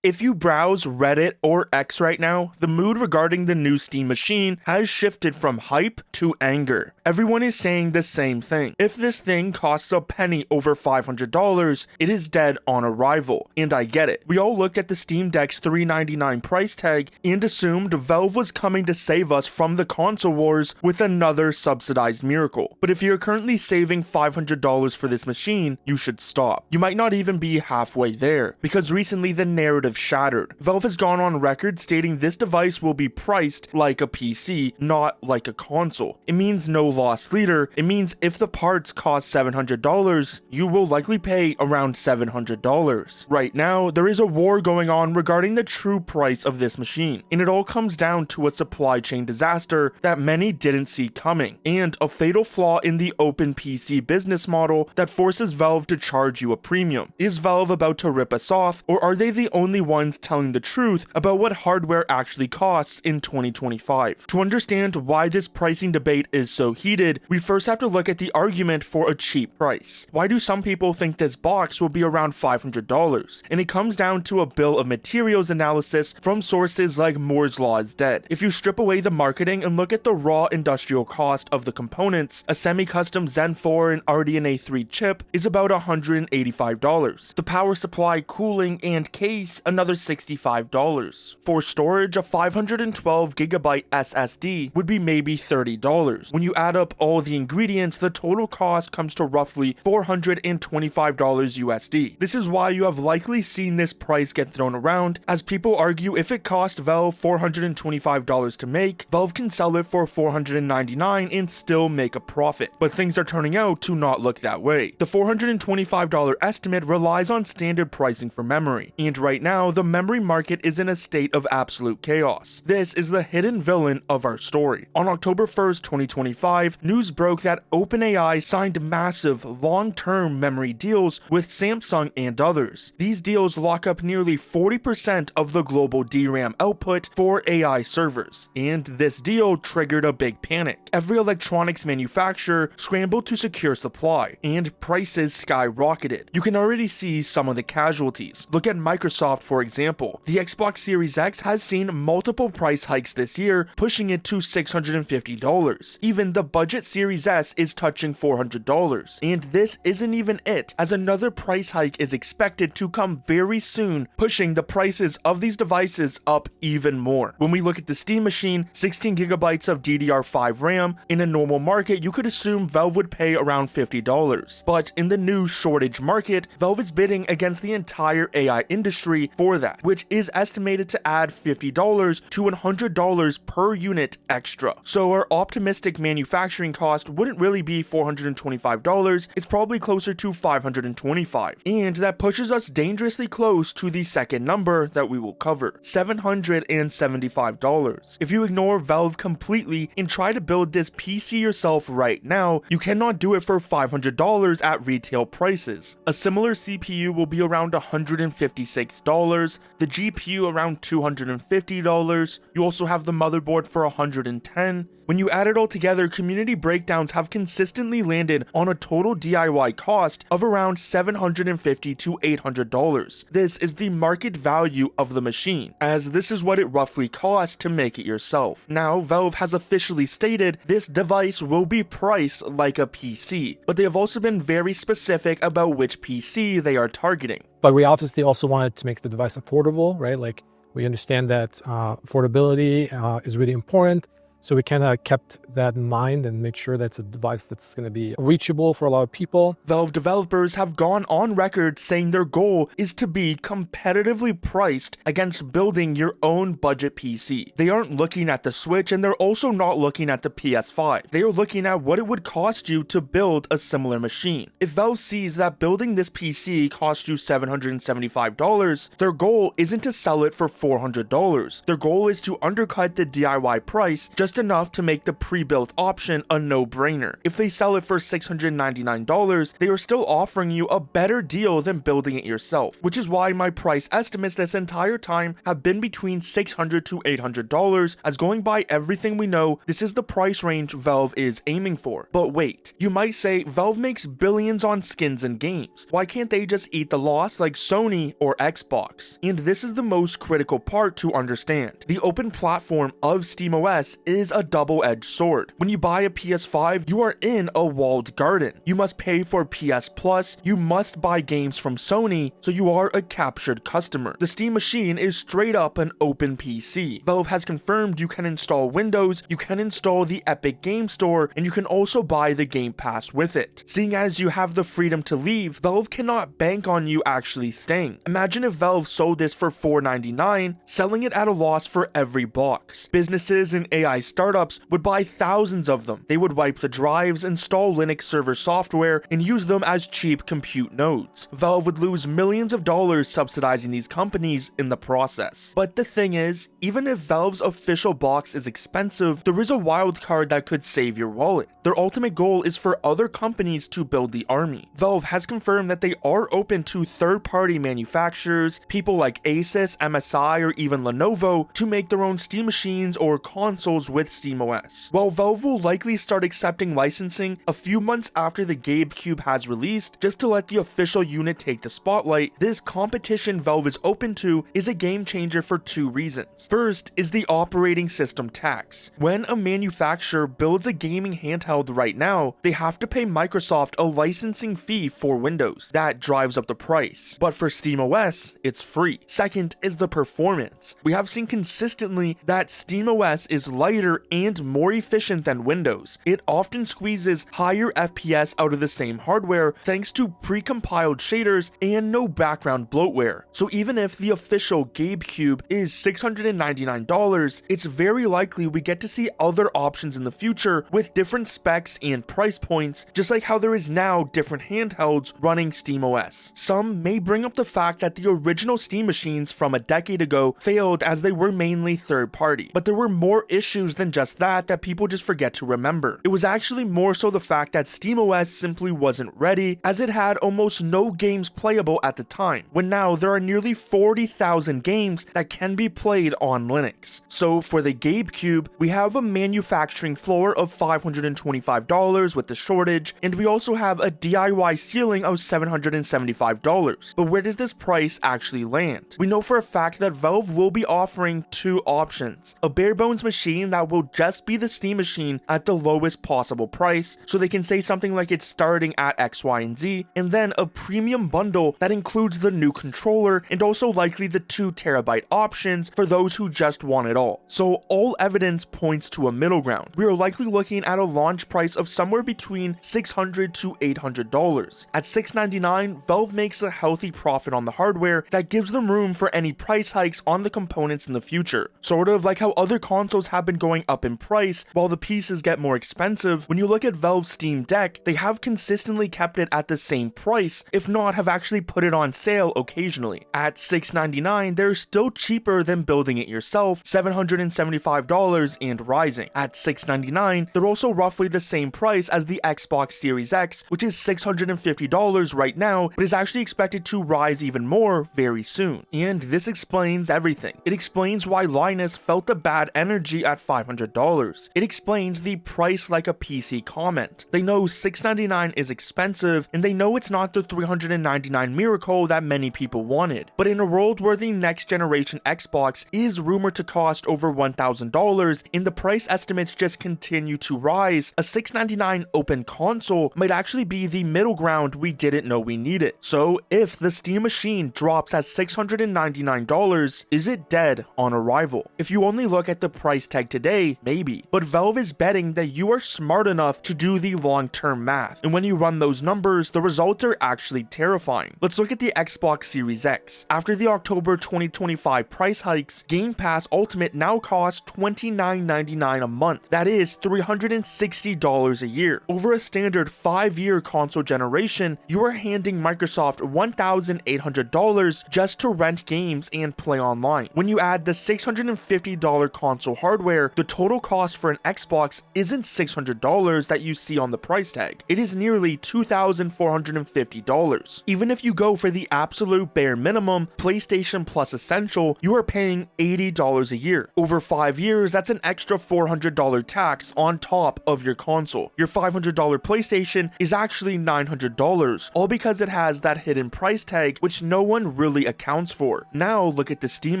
If you browse Reddit or X right now, the mood regarding the new Steam machine has shifted from hype to anger. Everyone is saying the same thing. If this thing costs a penny over $500, it is dead on arrival. And I get it. We all looked at the Steam Deck's $399 price tag and assumed Valve was coming to save us from the console wars with another subsidized miracle. But if you're currently saving $500 for this machine, you should stop. You might not even be halfway there, because recently the narrative shattered. Valve has gone on record stating this device will be priced like a PC, not like a console. It means no loss leader. It means if the parts cost $700, you will likely pay around $700. Right now, there is a war going on regarding the true price of this machine, and it all comes down to a supply chain disaster that many didn't see coming, and a fatal flaw in the open PC business model that forces Valve to charge you a premium. Is Valve about to rip us off, or are they the only ones telling the truth about what hardware actually costs in 2025? To understand why this pricing debate is so heated, we first have to look at the argument for a cheap price. Why do some people think this box will be around $500? And it comes down to a bill of materials analysis from sources like Moore's Law is Dead. If you strip away the marketing and look at the raw industrial cost of the components, a semi-custom Zen 4 and RDNA 3 chip is about $185. The power supply, cooling, and case, another $65. For storage, a 512GB SSD would be maybe $30. When you add up all the ingredients, the total cost comes to roughly $425 USD. This is why you have likely seen this price get thrown around, as people argue if it cost Valve $425 to make, Valve can sell it for $499 and still make a profit. But things are turning out to not look that way. The $425 estimate relies on standard pricing for memory, and right now the memory market is in a state of absolute chaos. This is the hidden villain of our story. On October 1st, 2025, news broke that OpenAI signed massive long-term memory deals with Samsung and others. These deals lock up nearly 40% of the global DRAM output for AI servers, and this deal triggered a big panic. Every electronics manufacturer scrambled to secure supply, and prices skyrocketed. You can already see some of the casualties. Look at Microsoft, for example. The Xbox Series X has seen multiple price hikes this year, pushing it to $650. Even the budget Series S is touching $400. And this isn't even it, as another price hike is expected to come very soon, pushing the prices of these devices up even more. When we look at the Steam machine, 16GB of DDR5 RAM, in a normal market, you could assume Valve would pay around $50. But in the new shortage market, Valve is bidding against the entire AI industry for that, which is estimated to add $50 to $100 per unit extra. So our optimistic manufacturing cost wouldn't really be $425, it's probably closer to $525. And that pushes us dangerously close to the second number that we will cover, $775. If you ignore Valve completely and try to build this PC yourself right now, you cannot do it for $500 at retail prices. A similar CPU will be around $156, the GPU around $250, you also have the motherboard for $110. When you add it all together, community breakdowns have consistently landed on a total DIY cost of around $750 to $800. This is the market value of the machine, as this is what it roughly costs to make it yourself. Now, Valve has officially stated this device will be priced like a PC, but they have also been very specific about which PC they are targeting. But we obviously also wanted to make the device affordable, right? Like, we understand that affordability is really important. So we kind of kept that in mind and make sure that's a device that's going to be reachable for a lot of people. Valve developers have gone on record saying their goal is to be competitively priced against building your own budget PC. They aren't looking at the Switch, and they're also not looking at the PS5. They are looking at what it would cost you to build a similar machine. If Valve sees that building this PC costs you $775, their goal isn't to sell it for $400. Their goal is to undercut the DIY price just just enough to make the pre-built option a no-brainer. If they sell it for $699, they are still offering you a better deal than building it yourself, which is why my price estimates this entire time have been between $600 to $800, as going by everything we know, this is the price range Valve is aiming for. But wait, you might say Valve makes billions on skins and games. Why can't they just eat the loss like Sony or Xbox? And this is the most critical part to understand. The open platform of SteamOS is a double-edged sword. When you buy a PS5, you are in a walled garden. You must pay for PS Plus, you must buy games from Sony, so you are a captured customer. The Steam machine is straight up an open PC. Valve has confirmed you can install Windows, you can install the Epic Game Store, and you can also buy the Game Pass with it. Seeing as you have the freedom to leave, Valve cannot bank on you actually staying. Imagine if Valve sold this for $4.99, selling it at a loss for every box. Businesses and AI startups would buy thousands of them. They would wipe the drives, install Linux server software, and use them as cheap compute nodes. Valve would lose millions of dollars subsidizing these companies in the process. But the thing is, even if Valve's official box is expensive, there is a wildcard that could save your wallet. Their ultimate goal is for other companies to build the army. Valve has confirmed that they are open to third-party manufacturers, people like Asus, MSI, or even Lenovo, to make their own Steam machines or consoles with SteamOS. While Valve will likely start accepting licensing a few months after the GabeCube has released, just to let the official unit take the spotlight, this competition Valve is open to is a game changer for two reasons. First is the operating system tax. When a manufacturer builds a gaming handheld right now, they have to pay Microsoft a licensing fee for Windows. That drives up the price. But for SteamOS, it's free. Second is the performance. We have seen consistently that SteamOS is lighter and more efficient than Windows. It often squeezes higher FPS out of the same hardware thanks to pre-compiled shaders and no background bloatware. So even if the official GabeCube is $699, it's very likely we get to see other options in the future with different specs and price points, just like how there is now different handhelds running SteamOS. Some may bring up the fact that the original Steam machines from a decade ago failed as they were mainly third-party, but there were more issues than just that people just forget to remember. It was actually more so the fact that SteamOS simply wasn't ready, as it had almost no games playable at the time, when now there are nearly 40,000 games that can be played on Linux. So for the GabeCube, we have a manufacturing floor of $525 with the shortage, and we also have a DIY ceiling of $775. But where does this price actually land? We know for a fact that Valve will be offering two options: a bare bones machine that will just be the Steam machine at the lowest possible price, so they can say something like it's starting at X, Y, and Z, and then a premium bundle that includes the new controller and also likely the 2TB options for those who just want it all. So all evidence points to a middle ground. We are likely looking at a launch price of somewhere between $600 to $800. At $699, Valve makes a healthy profit on the hardware that gives them room for any price hikes on the components in the future. Sort of like how other consoles have been going up in price while the pieces get more expensive. When you look at Valve's Steam Deck, they have consistently kept it at the same price, if not have actually put it on sale occasionally. At $699, they're still cheaper than building it yourself, $775 and rising. At $699, they're also roughly the same price as the Xbox Series X, which is $650 right now, but is actually expected to rise even more very soon. And this explains everything. It explains why Linus felt the bad energy at $500. It explains the price like a PC comment. They know $699 is expensive, and they know it's not the $399 miracle that many people wanted. But in a world where the next generation Xbox is rumored to cost over $1,000 and the price estimates just continue to rise, a $699 open console might actually be the middle ground we didn't know we needed. So if the Steam machine drops at $699, is it dead on arrival? If you only look at the price tag today, maybe. But Valve is betting that you are smart enough to do the long-term math, and when you run those numbers, the results are actually terrifying. Let's look at the Xbox Series X. After the October 2025 price hikes, Game Pass Ultimate now costs $29.99 a month. That is $360 a year. Over a standard 5-year console generation, you are handing Microsoft $1,800 just to rent games and play online. When you add the $650 console hardware, the total cost for an Xbox isn't $600 that you see on the price tag. It is nearly $2,450. Even if you go for the absolute bare minimum, PlayStation Plus Essential, you are paying $80 a year. Over 5 years, that's an extra $400 tax on top of your console. Your $500 PlayStation is actually $900, all because it has that hidden price tag which no one really accounts for. Now look at the Steam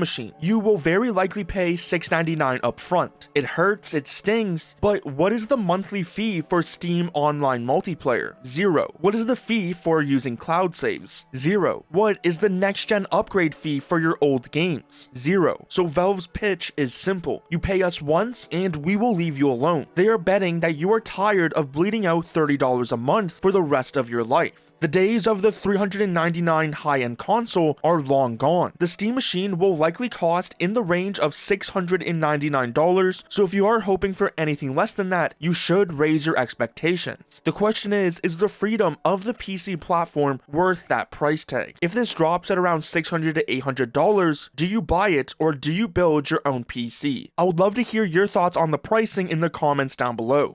machine. You will very likely pay $6.99 upfront. It hurts, it stings, but what is the monthly fee for Steam Online multiplayer? $0. What is the fee for using cloud saves? $0. What is the next-gen upgrade fee for your old games? $0. So Valve's pitch is simple. You pay us once and we will leave you alone. They are betting that you are tired of bleeding out $30 a month for the rest of your life. The days of the $399 high-end console are long gone. The Steam machine will likely cost in the range of $699, so if you are hoping for anything less than that, you should raise your expectations. The question is the freedom of the PC platform worth that price tag? If this drops at around $600 to $800, do you buy it or do you build your own PC? I would love to hear your thoughts on the pricing in the comments down below.